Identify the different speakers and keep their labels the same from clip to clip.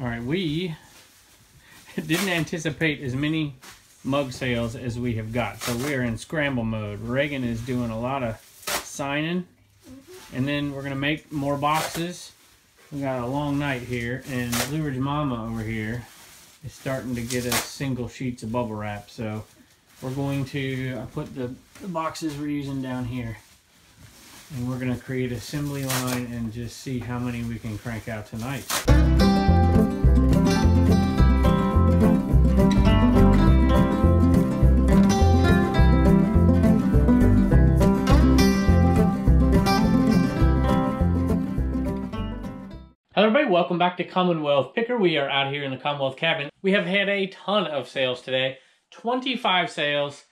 Speaker 1: All right, we didn't anticipate as many mug sales as we have got, so we are in scramble mode. Reagan is doing a lot of signing, and then we're gonna make more boxes. We got a long night here, and Lurid's mama over here is starting to get us single sheets of bubble wrap, so we're going to put the boxes we're using down here, and we're gonna create an assembly line and just see how many we can crank out tonight. Hello everybody, welcome back to Commonwealth Picker. We are out here in the Commonwealth cabin. We have had a ton of sales today. 25 sales,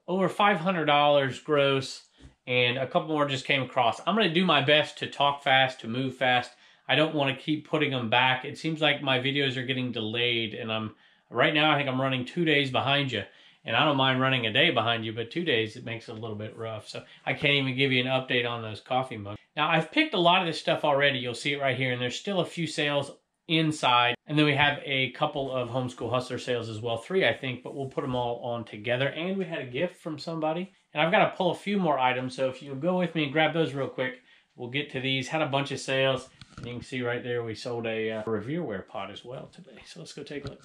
Speaker 1: over $500 gross, and a couple more just came across. I'm gonna do my best to talk fast, to move fast. I don't wanna keep putting them back. It seems like my videos are getting delayed, and right now I think I'm running 2 days behind you. And I don't mind running a day behind you, but 2 days, it makes it a little bit rough. So I can't even give you an update on those coffee mugs. Now, I've picked a lot of this stuff already. You'll see it right here. And there's still a few sales inside. And then we have a couple of Homeschool Hustler sales as well. 3, I think, but we'll put them all on together. And we had a gift from somebody. And I've got to pull a few more items. So if you'll go with me and grab those real quick, we'll get to these. Had a bunch of sales. And you can see right there, we sold a Revereware pot as well today. So let's go take a look.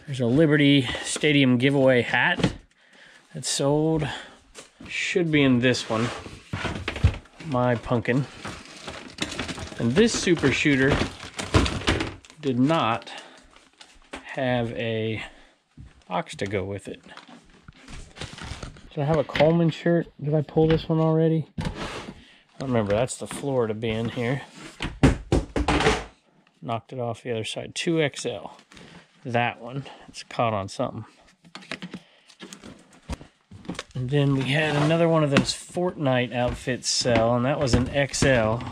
Speaker 1: There's a Liberty Stadium giveaway hat that sold. Should be in this one. My pumpkin. And this super shooter did not have a box to go with it. Did I have a Coleman shirt? Did I pull this one already? I don't remember. That's the Florida bin here. Knocked it off the other side. 2XL. That one. It's caught on something. And then we had another one of those Fortnite outfits sell, and that was an XL. I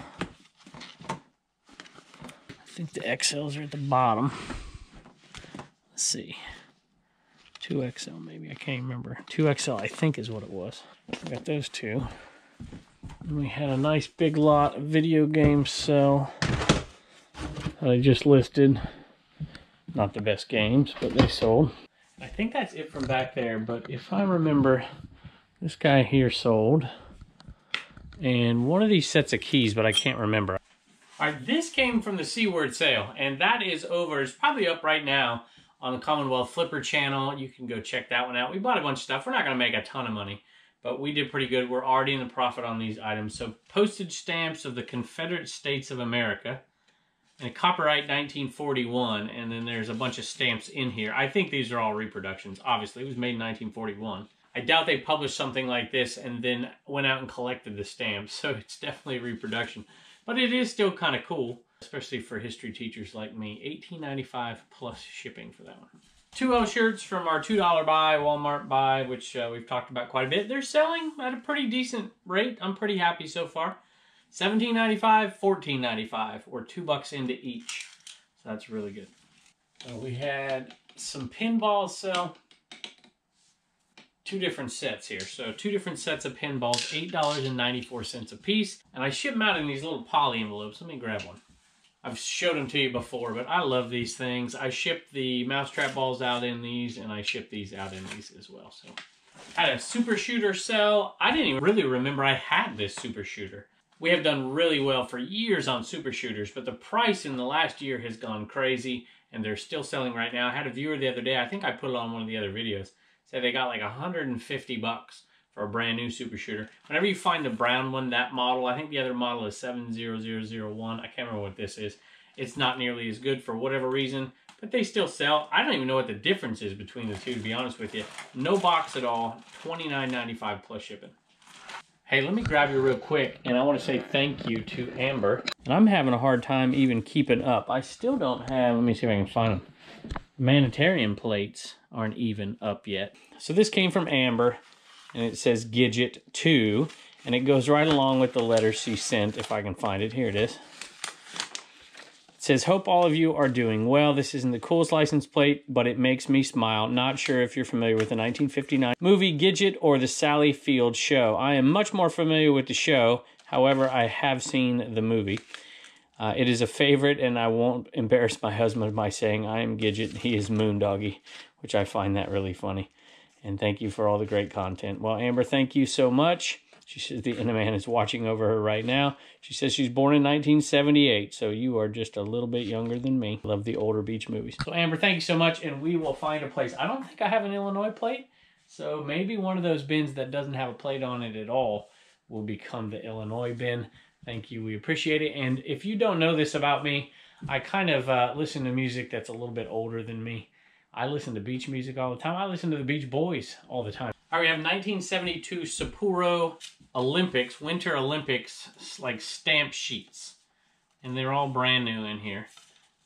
Speaker 1: think the XLs are at the bottom. Let's see. 2XL maybe, I can't remember. 2XL I think is what it was. We got those two. And we had a nice big lot of video games sell that I just listed. Not the best games, but they sold. I think that's it from back there, but if I remember, this guy here sold. And one of these sets of keys, but I can't remember. All right, this came from the C-word sale, and that is over. It's probably up right now on the Commonwealth Flipper channel. You can go check that one out. We bought a bunch of stuff. We're not gonna make a ton of money, but we did pretty good. We're already in the profit on these items. So postage stamps of the Confederate States of America, and copyright 1941, and then there's a bunch of stamps in here. I think these are all reproductions. Obviously, it was made in 1941. I doubt they published something like this and then went out and collected the stamps, so it's definitely a reproduction. But it is still kind of cool, especially for history teachers like me. $18.95 plus shipping for that one. 2L shirts from our $2 buy, Walmart buy, which we've talked about quite a bit. They're selling at a pretty decent rate. I'm pretty happy so far. $17.95, $14.95, or $2 into each. So that's really good. We had some pinballs sell. 2 different sets here. So 2 different sets of pinballs, $8.94 a piece. And I ship them out in these little poly envelopes. Let me grab one. I've showed them to you before, but I love these things. I ship the mousetrap balls out in these, and I ship these out in these as well. So I had a super shooter sell. I didn't even really remember I had this super shooter. We have done really well for years on super shooters, but the price in the last year has gone crazy, and they're still selling right now. I had a viewer the other day, I think I put it on one of the other videos, said they got like $150 for a brand new super shooter. Whenever you find the brown one, that model, I think the other model is 70001. I can't remember what this is. It's not nearly as good for whatever reason, but they still sell. I don't even know what the difference is between the two, to be honest with you. No box at all, $29.95 plus shipping. Hey, let me grab you real quick, and I want to say thank you to Amber. And I'm having a hard time even keeping up. I still don't have, let me see if I can find them. Humanitarian plates aren't even up yet. So this came from Amber, and it says Gidget 2, and it goes right along with the letter she sent, if I can find it. Here it is. It says, hope all of you are doing well. This isn't the coolest license plate, but it makes me smile. Not sure if you're familiar with the 1959 movie Gidget or the Sally Field show. I am much more familiar with the show. However, I have seen the movie. It is a favorite, and I won't embarrass my husband by saying I am Gidget. He is Moondoggy, which I find that really funny. And thank you for all the great content. Well, Amber, thank you so much. She says the Eneman is watching over her right now. She says she's born in 1978, so you are just a little bit younger than me. Love the older beach movies. So, Amber, thank you so much, and we will find a place. I don't think I have an Illinois plate, so maybe one of those bins that doesn't have a plate on it at all will become the Illinois bin. Thank you. We appreciate it. And if you don't know this about me, I kind of listen to music that's a little bit older than me. I listen to beach music all the time. I listen to the Beach Boys all the time. All right, we have 1972 Sapporo Olympics, Winter Olympics, like stamp sheets. And they're all brand new in here.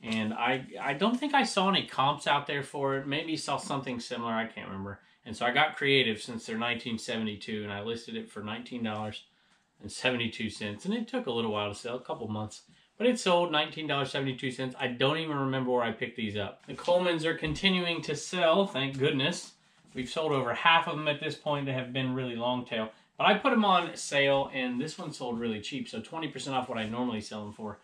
Speaker 1: And I don't think I saw any comps out there for it. Maybe saw something similar. I can't remember. And so I got creative since they're 1972, and I listed it for $19.72. And it took a little while to sell, a couple months. But it sold $19.72. I don't even remember where I picked these up. The Colemans are continuing to sell, thank goodness. We've sold over half of them at this point that have been really long tail. But I put them on sale, and this one sold really cheap. So 20% off what I normally sell them for,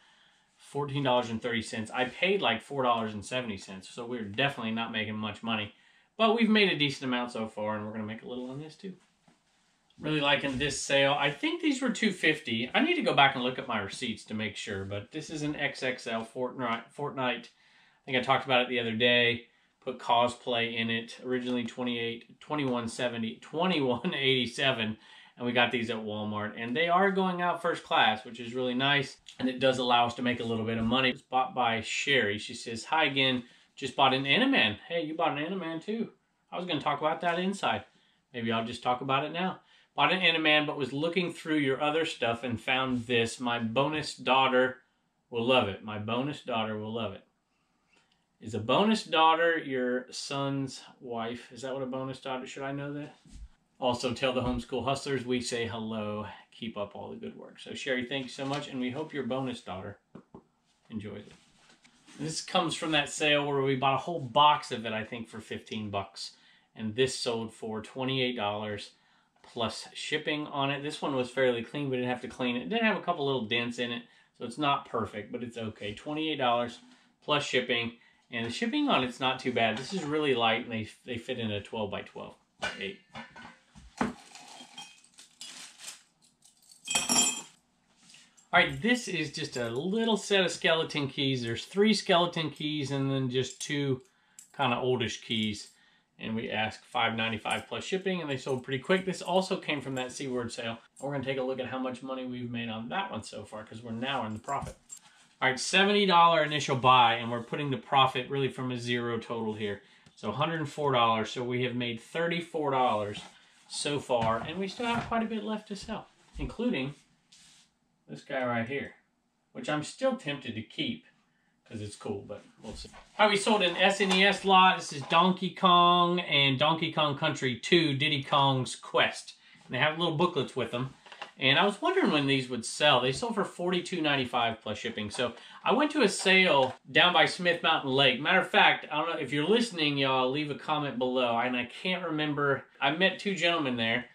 Speaker 1: $14.30. I paid like $4.70. So we're definitely not making much money. But we've made a decent amount so far, and we're going to make a little on this too. Really liking this sale. I think these were $2.50. I need to go back and look at my receipts to make sure, but this is an XXL Fortnite. I think I talked about it the other day. Put cosplay in it. Originally $21.87, and we got these at Walmart. And they are going out first class, which is really nice, and it does allow us to make a little bit of money. It's bought by Sherry. She says, "Hi again. Just bought an Eneman." Hey, you bought an Eneman too. I was going to talk about that inside. Maybe I'll just talk about it now. Bought an Eneman, but was looking through your other stuff and found this. My bonus daughter will love it. My bonus daughter will love it. Is a bonus daughter your son's wife? Is that what a bonus daughter? Should I know that? Also, tell the homeschool hustlers we say hello. Keep up all the good work. So, Sherry, thank you so much, and we hope your bonus daughter enjoys it. This comes from that sale where we bought a whole box of it, I think, for 15 bucks. And this sold for $28 plus shipping on it. This one was fairly clean. We didn't have to clean it. It did have a couple little dents in it, so it's not perfect, but it's okay. $28 plus shipping. And the shipping on it's not too bad. This is really light, and they fit in a 12 by 12 by 8. All right, this is just a little set of skeleton keys. There's 3 skeleton keys and then just 2 kind of oldish keys. And we asked $5.95 plus shipping, and they sold pretty quick. This also came from that C-word sale. We're going to take a look at how much money we've made on that one so far, because we're now in the profit. All right, $70 initial buy, and we're putting the profit really from a zero total here. So $104, so we have made $34 so far, and we still have quite a bit left to sell, including this guy right here, which I'm still tempted to keep because it's cool, but we'll see. All right, we sold an SNES lot. This is Donkey Kong and Donkey Kong Country 2, Diddy Kong's Quest. And they have little booklets with them. And I was wondering when these would sell. They sold for $42.95 plus shipping. So I went to a sale down by Smith Mountain Lake. Matter of fact, I don't know if you're listening, y'all, leave a comment below. And I can't remember. I met 2 gentlemen there,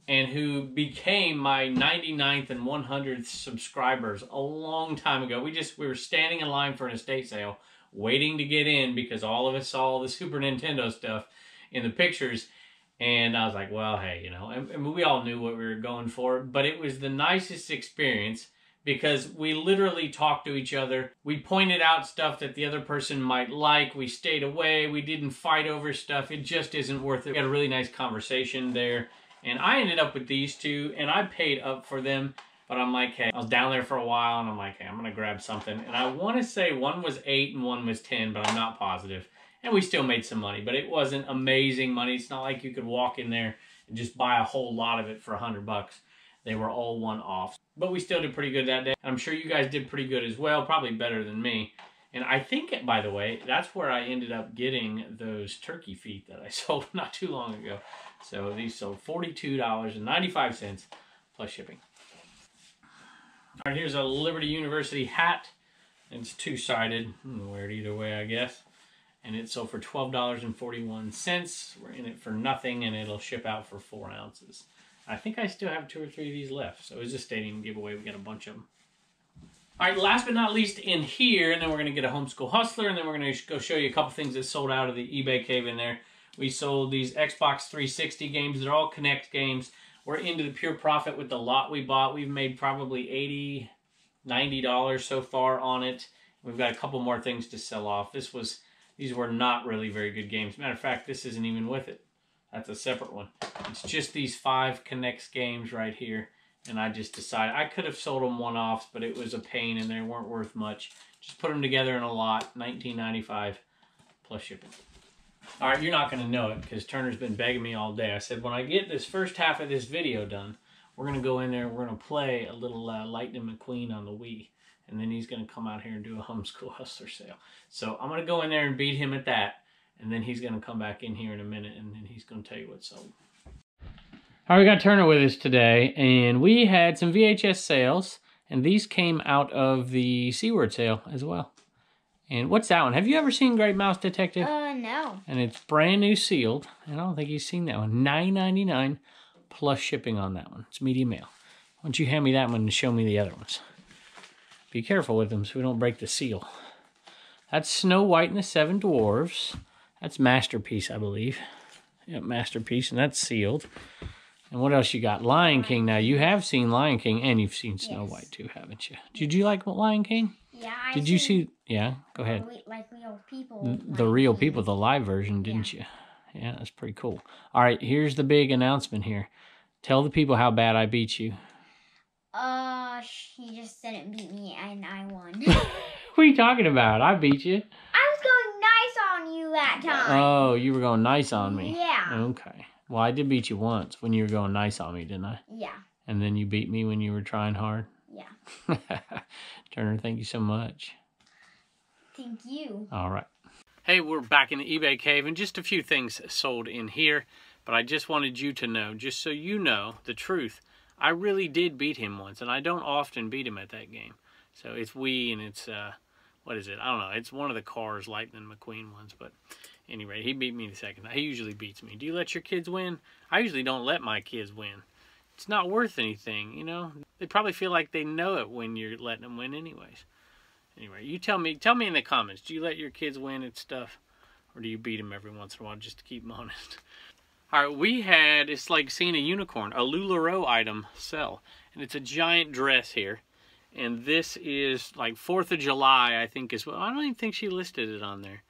Speaker 1: and who became my 99th and 100th subscribers a long time ago. We were standing in line for an estate sale, waiting to get in because all of us saw the Super Nintendo stuff in the pictures. And I was like, well, hey, you know, and we all knew what we were going for, but it was the nicest experience because we literally talked to each other. We pointed out stuff that the other person might like. We stayed away. We didn't fight over stuff. It just isn't worth it. We had a really nice conversation there. And I ended up with these 2, and I paid up for them. But I'm like, hey, I was down there for a while, and I'm like, hey, I'm going to grab something. And I want to say one was 8 and one was 10, but I'm not positive. And we still made some money, but it wasn't amazing money. It's not like you could walk in there and just buy a whole lot of it for $100. They were all one-offs. But we still did pretty good that day. I'm sure you guys did pretty good as well, probably better than me. And I think, by the way, that's where I ended up getting those turkey feet that I sold not too long ago. So these sold $42.95 plus shipping. All right, here's a Liberty University hat. It's 2-sided. Wear it either way, I guess. And it sold for $12.41. We're in it for nothing, and it'll ship out for 4 ounces. I think I still have 2 or 3 of these left. So it's a stadium giveaway. We got a bunch of them. All right, last but not least in here, and then we're going to get a Homeschool Hustler, and then we're going to go show you a couple things that sold out of the eBay cave in there. We sold these Xbox 360 games. They're all Connect games. We're into the pure profit with the lot we bought. We've made probably $80, $90 so far on it. We've got a couple more things to sell off. These were not really very good games. Matter of fact, this isn't even with it. That's a separate one. It's just these 5 Connects games right here. And I just decided, I could have sold them one-offs, but it was a pain and they weren't worth much. Just put them together in a lot, $19.95 plus shipping. All right, you're not going to know it because Turner's been begging me all day. I said, when I get this first half of this video done, we're going to go in there and we're going to play a little Lightning McQueen on the Wii. And then he's going to come out here and do a Homeschool Hustler sale. So I'm going to go in there and beat him at that. And then he's going to come back in here in a minute and then he's going to tell you what sold. All right, we got Turner with us today, and we had some VHS sales, and these came out of the Seaward sale as well. And what's that one? Have you ever seen Great Mouse Detective?
Speaker 2: No.
Speaker 1: And it's brand new sealed, and I don't think you've seen that one. $9.99 plus shipping on that one. It's medium mail. Why don't you hand me that one and show me the other ones? Be careful with them so we don't break the seal. That's Snow White and the Seven Dwarfs. That's Masterpiece, I believe. Yep, Masterpiece, and that's sealed. And what else you got? Lion King. Now, you have seen Lion King, and you've seen Snow White, too, haven't you? Did you like Lion King?
Speaker 2: Yeah,
Speaker 1: Did you see... Yeah, go ahead.
Speaker 2: Like real people.
Speaker 1: The real people, the live version, didn't you? Yeah, that's pretty cool. All right, here's the big announcement here. Tell the people how bad I beat you.
Speaker 2: He just didn't beat me, and I won.
Speaker 1: What are you talking about? I beat you.
Speaker 2: I was going nice on you that time.
Speaker 1: Oh, you were going nice on me.
Speaker 2: Yeah.
Speaker 1: Okay. Well, I did beat you once when you were going nice on me, didn't I?
Speaker 2: Yeah.
Speaker 1: And then you beat me when you were trying hard?
Speaker 2: Yeah.
Speaker 1: Turner, thank you so much.
Speaker 2: Thank you.
Speaker 1: All right. Hey, we're back in the eBay cave, and just a few things sold in here, but I just wanted you to know, just so you know the truth, I really did beat him once, and I don't often beat him at that game. So it's Wii, and it's, what is it? I don't know. It's one of the Cars Lightning McQueen ones, but... Anyway, he beat me the second. He usually beats me. Do you let your kids win? I usually don't let my kids win. It's not worth anything, you know? They probably feel like they know it when you're letting them win anyways. Anyway, you tell me in the comments, do you let your kids win at stuff? Or do you beat them every once in a while just to keep them honest? All right, we had, it's like seeing a unicorn, a LuLaRoe item sell. And it's a giant dress here. And this is like 4th of July, I think is, well, I don't even think she listed it on there.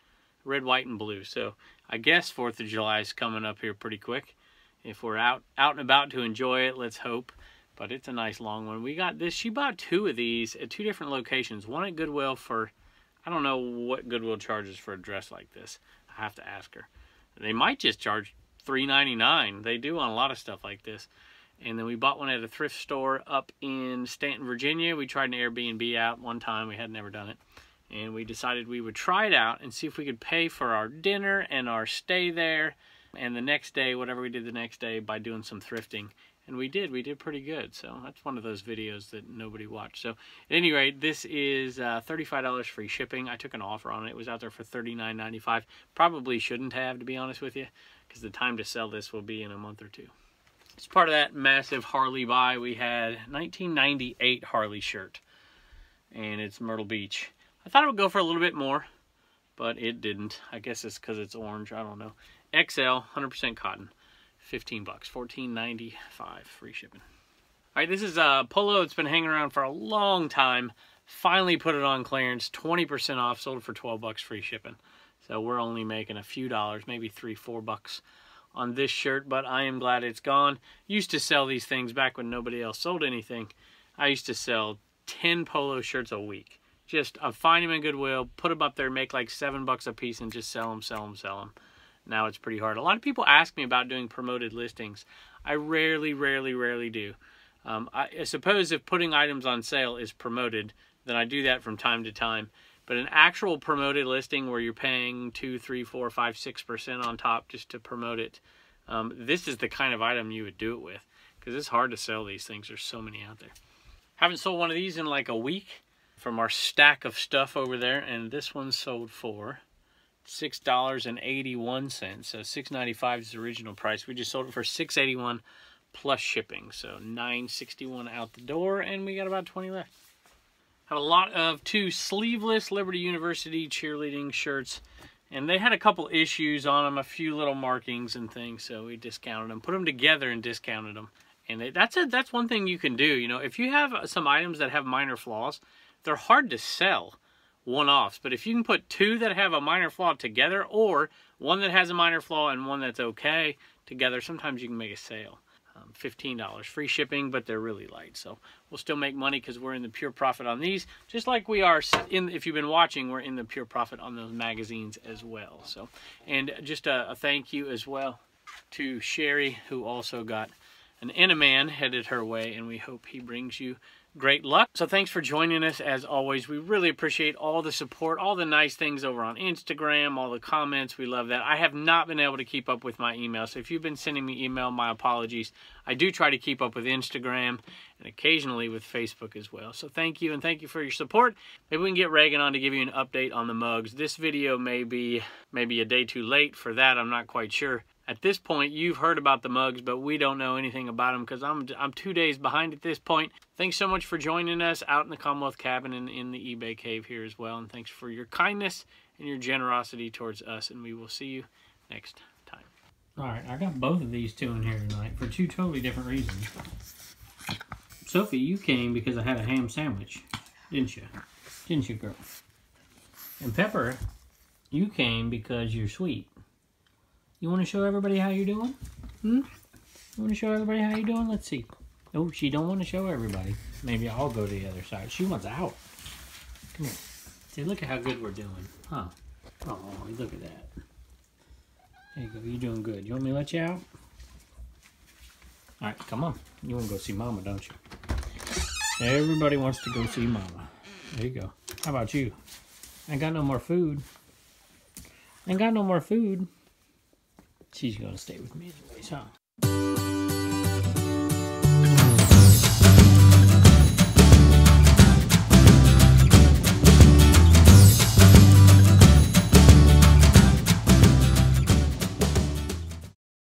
Speaker 1: Red, white, and blue. So I guess 4th of July is coming up here pretty quick. If we're out and about to enjoy it, let's hope. But it's a nice long one. We got this. She bought 2 of these at 2 different locations. One at Goodwill for, I don't know what Goodwill charges for a dress like this. I have to ask her. They might just charge $3.99. They do on a lot of stuff like this. And then we bought one at a thrift store up in Stanton, Virginia. We tried an Airbnb out one time. We had never done it. And we decided we would try it out and see if we could pay for our dinner and our stay there. And the next day, whatever we did the next day, by doing some thrifting. And we did pretty good. So that's one of those videos that nobody watched. So at any rate, this is $35 free shipping. I took an offer on it. It was out there for $39.95. Probably shouldn't have, to be honest with you, because the time to sell this will be in a month or 2. As part of that massive Harley buy, we had 1998 Harley shirt. And it's Myrtle Beach. I thought it would go for a little bit more, but it didn't. I guess it's because it's orange. I don't know. XL, 100% cotton, $15, $14.95 free shipping. All right, this is a polo. It's been hanging around for a long time. Finally put it on clearance, 20% off, sold for $12 free shipping. So we're only making a few dollars, maybe $3, $4 on this shirt, but I am glad it's gone. Used to sell these things back when nobody else sold anything. I used to sell 10 polo shirts a week. Just find them in Goodwill, put them up there, make like $7 a piece, and just sell them. Now it's pretty hard. A lot of people ask me about doing promoted listings. I rarely do. I suppose if putting items on sale is promoted, then I do that from time to time. But an actual promoted listing where you're paying 2, 3, 4, 5, 6% on top just to promote it, this is the kind of item you would do it with, because it's hard to sell these things. There's so many out there. Haven't sold one of these in like a week from our stack of stuff over there, and this one sold for $6.81. So $6.95 is the original price. We just sold it for $6.81 plus shipping, so $9.61 out the door, and we got about 20 left. Got a lot of 2 sleeveless Liberty University cheerleading shirts. And they had a couple issues on them, a few little markings and things, so we discounted them. Put them together and discounted them. And that's one thing you can do. You know, if you have some items that have minor flaws, they're hard to sell one-offs. But if you can put 2 that have a minor flaw together, or one that has a minor flaw and one that's okay together, sometimes you can make a sale. $15 free shipping, but they're really light, so we'll still make money because we're in the pure profit on these, just like we are if you've been watching, we're in the pure profit on those magazines as well. So, and just a thank you as well to Sherry, who also got an Eneman headed her way, and we hope he brings you great luck. So thanks for joining us as always. We really appreciate all the support, all the nice things over on Instagram, all the comments. We love that. I have not been able to keep up with my email, so if you've been sending me email, my apologies. I do try to keep up with Instagram and occasionally with Facebook as well. So thank you, and thank you for your support. Maybe we can get Reagan on to give you an update on the mugs. This video may be maybe a day too late for that. I'm not quite sure. At this point, you've heard about the mugs, but we don't know anything about them because I'm 2 days behind at this point. Thanks so much for joining us out in the Commonwealth cabin and in the eBay cave here as well. And thanks for your kindness and your generosity towards us. And we will see you next time. All right, I got both of these 2 in here tonight for 2 totally different reasons. Sophie, you came because I had a ham sandwich, didn't you? Didn't you, girl? And Pepper, you came because you're sweet. You want to show everybody how you're doing? You want to show everybody how you're doing? Let's see. Oh, she don't want to show everybody. Maybe I'll go to the other side. She wants out. Come here. See, look at how good we're doing. Huh? Oh, look at that. There you go. You're doing good. You want me to let you out? All right, come on. You want to go see Mama, don't you? Everybody wants to go see Mama. There you go. How about you? I ain't got no more food. I ain't got no more food. She's going to stay with me anyways, huh?